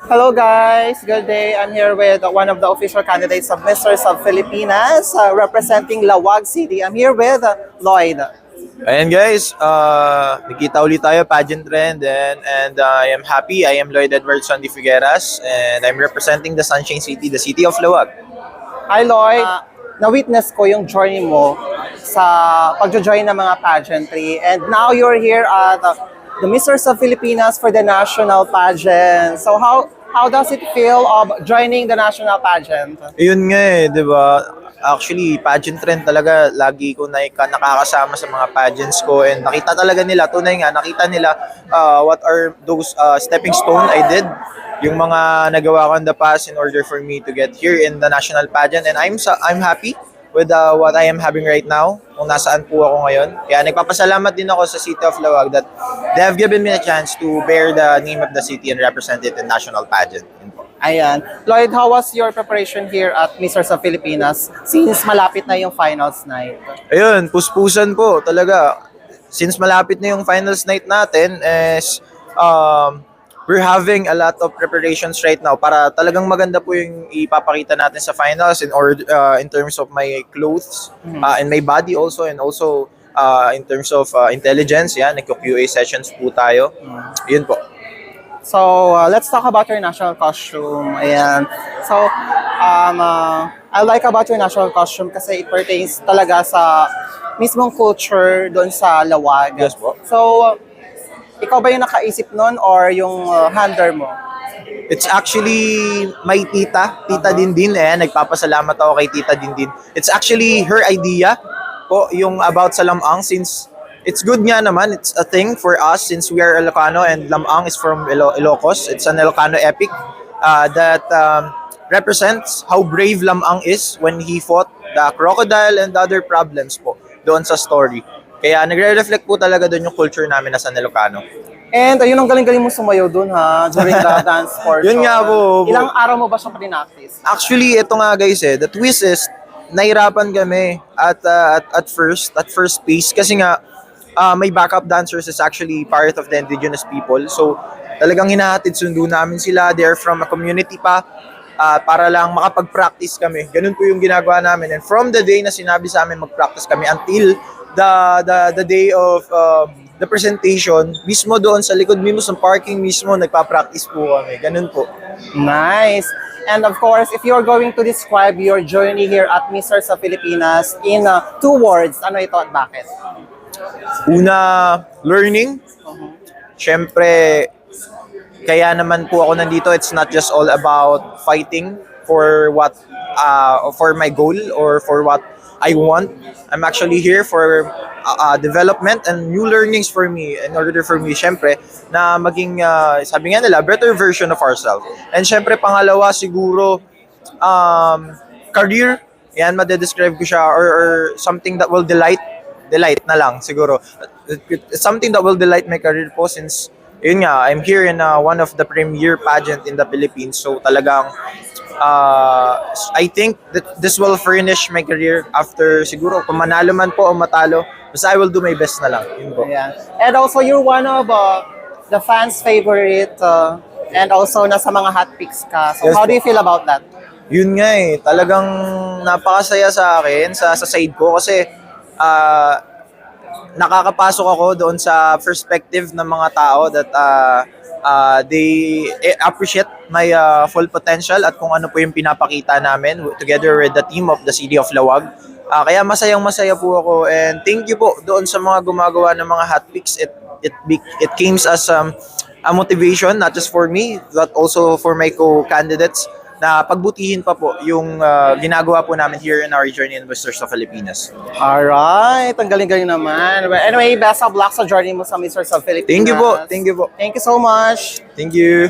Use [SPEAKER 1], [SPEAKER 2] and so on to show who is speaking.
[SPEAKER 1] Hello guys, good day. I'm here with one of the official candidates of Misters of Filipinas, representing Lawag City. I'm here with Lloyd.
[SPEAKER 2] Ayan guys, nakita ulit tayo, pageant trend, and I am happy. I am Lloyd Edwardson de Figueras, and I'm representing the Sunshine City, the city of Lawag.
[SPEAKER 1] Hi Lloyd, na-witness ko yung journey mo sa pag-join ng mga pageantry, and now you're here at the Misters of Filipinas for the national pageant. So how does it feel of joining the national pageant?
[SPEAKER 2] Ayun nga di ba? Actually, pageant trend talaga, lagi ko nakakasama sa mga pageants ko, and nakita talaga nila, tunay nga, nakita nila what are those stepping stone I did, yung mga nagawa ko in the past in order for me to get here in the national pageant, and I'm happy with what I am having right now, kung nasaan po ako ngayon. Kaya nagpapasalamat din ako sa City of Lawag that they have given me a chance to bear the name of the city and represent it in national pageant. Yun po.
[SPEAKER 1] Ayan. Lloyd, how was your preparation here at Misters of Filipinas since malapit na yung finals night?
[SPEAKER 2] Ayun, puspusan po talaga. Since malapit na yung finals night natin, is we're having a lot of preparations right now para talagang maganda po yung ipapakita natin sa finals in terms of my clothes and my body also, and also in terms of intelligence. Yan, nagko-QA sessions po tayo. Yun po.
[SPEAKER 1] So, let's talk about your national costume. Ayan. So, I like about your national costume kasi it pertains talaga sa mismong culture doon sa Lawag.
[SPEAKER 2] Yes po.
[SPEAKER 1] So, ikaw ba yung nakaisip nun or yung handler mo?
[SPEAKER 2] It's actually my Tita Dindin. Nagpapasalamat ako kay Tita Dindin. It's actually her idea po, yung about sa lamang, since it's good nga naman, it's a thing for us since we are Ilocano and lamang is from Ilocos. It's an Ilocano epic that represents how brave lamang is when he fought the crocodile and other problems po doon sa story. Kaya nagre-reflect po talaga doon yung culture namin na San Ilocano.
[SPEAKER 1] And ayun, ang galing-galing mo sumayaw doon ha, during the dance portion.
[SPEAKER 2] Yun nga po.
[SPEAKER 1] Ilang araw mo ba siyang pinaktis?
[SPEAKER 2] Actually, ito nga guys the twist is, nahirapan kami at first pace kasi nga may backup dancers is actually part of the indigenous people. So talagang hinahatid sundo namin sila. They're from a community pa para lang makapag-practice kami. Ganun po yung ginagawa namin. And from the day na sinabi sa amin mag-practice kami until the day of the presentation, mismo doon sa likod mismo sa parking mismo, nagpa-practice po kami. Ganun po.
[SPEAKER 1] Nice. And of course, if you're going to describe your journey here at Misters of Filipinas in 2 words, ano ito at bakit?
[SPEAKER 2] Una, learning. Siyempre, kaya naman po ako nandito, it's not just all about fighting for for my goal or for what I want. I'm actually here for development and new learnings for me, in order for me, syempre, na maging, sabi nga nila, better version of ourselves. And syempre, pangalawa, siguro, career, yan, madedescribe ko siya, or something that will delight na lang, siguro. Something that will delight my career po, since, yun nga, I'm here in one of the premier pageant in the Philippines, so talagang, I think that this will furnish my career after, siguro, kung manalo man po o matalo, basta I will do my best na lang. Yun po.
[SPEAKER 1] Yeah. And also, you're one of the fans' favorite and also nasa mga hot picks ka. So,
[SPEAKER 2] Yes
[SPEAKER 1] how
[SPEAKER 2] po.
[SPEAKER 1] do you feel about that?
[SPEAKER 2] Yun nga talagang napakasaya sa akin, sa side ko, kasi nakakapasok ako doon sa perspective ng mga tao that they appreciate my full potential at kung ano po yung pinapakita namin together with the team of the City of Lawag. Kaya masayang-masaya po ako, and thank you po doon sa mga gumagawa ng mga hot picks. It came as a motivation, not just for me, but also for my co-candidates, na pagbutihin pa po yung ginagawa po namin here in our journey in Misters of Filipinas.
[SPEAKER 1] Alright, ang galing-galing naman. But anyway, best of luck sa journey mo sa Misters of Filipinas.
[SPEAKER 2] Thank you po. Thank you po.
[SPEAKER 1] Thank you so much.
[SPEAKER 2] Thank you.